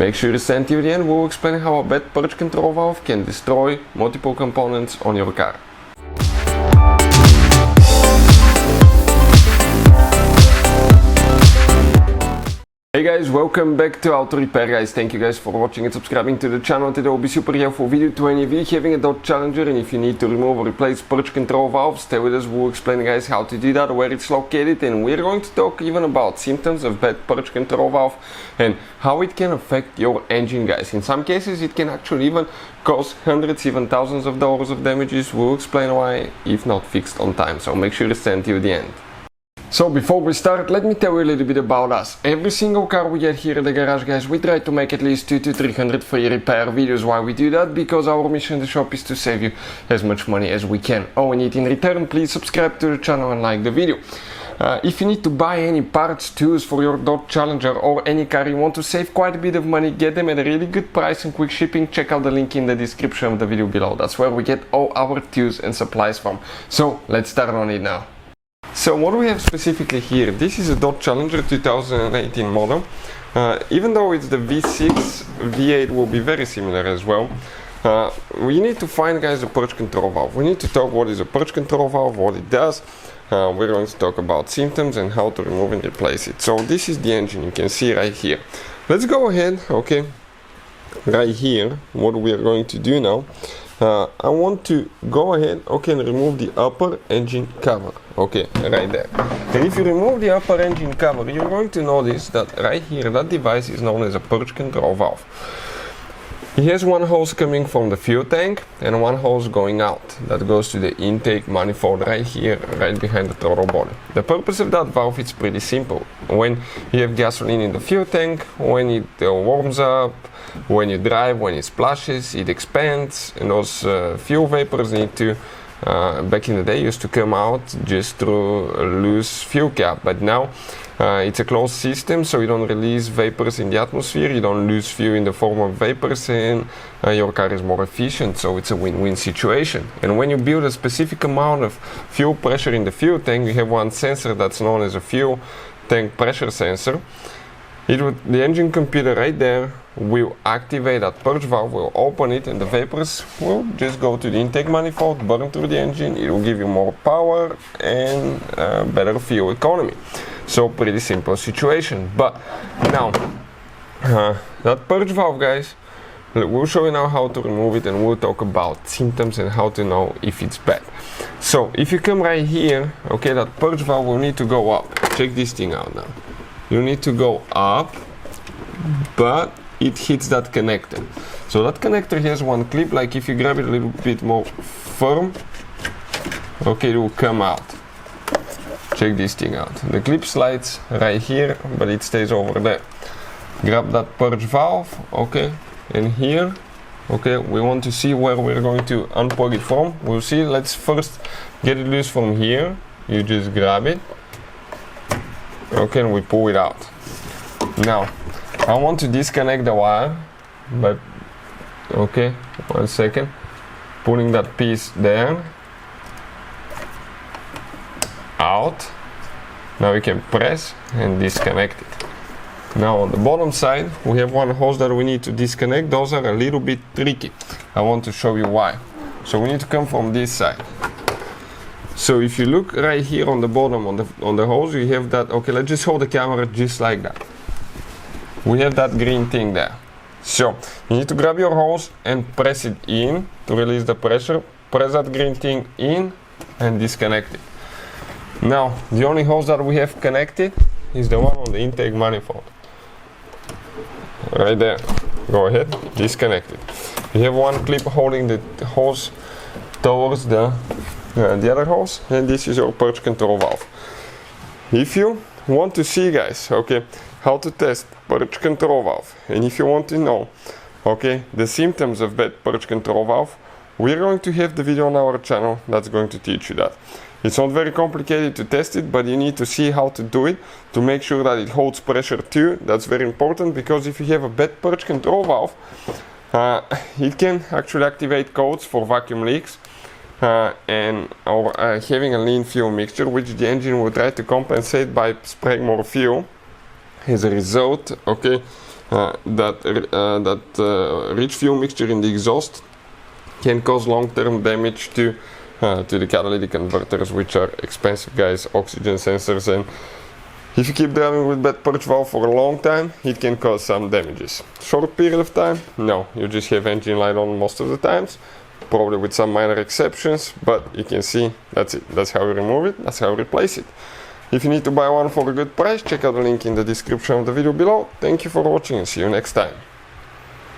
Make sure to stay until the end. We'll explain how a bad purge control valve can destroy multiple components on your car. Hey guys, welcome back to Auto Repair guys. Thank you guys for watching and subscribing to the channel. Today will be super helpful video to any of you having a Dodge Challenger, and if you need to remove or replace purge control valve, stay with us. We'll explain guys how to do that, where it's located, and we're going to talk even about symptoms of bad purge control valve and how it can affect your engine guys. In some cases it can actually even cause hundreds, even thousands of dollars of damages. We'll explain why if not fixed on time, so make sure to stay until the end. So before we start, let me tell you a little bit about us. Every single car we get here at the garage guys, we try to make at least 200 to 300 free repair videos. Why we do that? Because our mission in the shop is to save you as much money as we can. All we need in return, please subscribe to the channel and like the video. If you need to buy any parts, tools for your Dodge Challenger or any car you want to save quite a bit of money, get them at a really good price and quick shipping, check out the link in the description of the video below. That's where we get all our tools and supplies from. So let's start on it now. So what we have specifically here, this is a Dodge Challenger 2018 model. Even though it's the V6, V8 will be very similar as well. We need to find guys a purge control valve. We need to talk what is a purge control valve, what it does. We're going to talk about symptoms and how to remove and replace it. So this is the engine, you can see right here. Let's go ahead, okay, right here, what we are going to do now. I want to go ahead, okay, and remove the upper engine cover, okay, right there. And if you remove the upper engine cover, you're going to notice that right here, that device is known as a purge control valve. It has one hose coming from the fuel tank and one hose going out that goes to the intake manifold right here, right behind the throttle body. The purpose of that valve is pretty simple. When you have gasoline in the fuel tank, when it warms up, when you drive, when it splashes, it expands, and those fuel vapors need to, back in the day, used to come out just through a loose fuel cap, but now it's a closed system, so you don't release vapors in the atmosphere, you don't lose fuel in the form of vapors, and your car is more efficient, so it's a win-win situation. And when you build a specific amount of fuel pressure in the fuel tank, you have one sensor that's known as a fuel tank pressure sensor. The engine computer right there will activate that purge valve, will open it, and the vapors will just go to the intake manifold, burn through the engine. It will give you more power and better fuel economy. So pretty simple situation. But now that purge valve guys, we'll show you now how to remove it, and we'll talk about symptoms and how to know if it's bad. So if you come right here, okay, that purge valve will need to go up. Check this thing out now. You need to go up, but it hits that connector. So that connector has one clip, like if you grab it a little bit more firm, okay, it will come out. Check this thing out. The clip slides right here, but it stays over there. Grab that purge valve, okay, and here, okay, we want to see where we're going to unplug it from. We'll see, let's first get it loose from here. You just grab it, okay, and we pull it out. Now, I want to disconnect the wire, but okay, 1 second. Pulling that piece there, out. Now we can press and disconnect it. Now on the bottom side, we have one hose that we need to disconnect. Those are a little bit tricky. I want to show you why. So we need to come from this side. So if you look right here on the bottom on the hose, you have that, okay, let's just hold the camera just like that. We have that green thing there. So you need to grab your hose and press it in to release the pressure. Press that green thing in and disconnect it. Now the only hose that we have connected is the one on the intake manifold. Right there. Go ahead, disconnect it. You have one clip holding the hose towards the other hose, and this is your purge control valve. If you want to see guys, okay, how to test purge control valve, and if you want to know, okay, the symptoms of bad purge control valve, we're going to have the video on our channel that's going to teach you that. It's not very complicated to test it, but you need to see how to do it to make sure that it holds pressure too. That's very important, because if you have a bad purge control valve, it can actually activate codes for vacuum leaks or having a lean fuel mixture, which the engine will try to compensate by spraying more fuel. As a result, okay, that rich fuel mixture in the exhaust can cause long-term damage to the catalytic converters, which are expensive, guys, oxygen sensors, and if you keep driving with bad purge valve for a long time, it can cause some damages. Short period of time, no, you just have engine light on most of the times, probably with some minor exceptions, but you can see that's it. That's how you remove it, that's how you replace it. If you need to buy one for a good price, check out the link in the description of the video below. Thank you for watching and see you next time.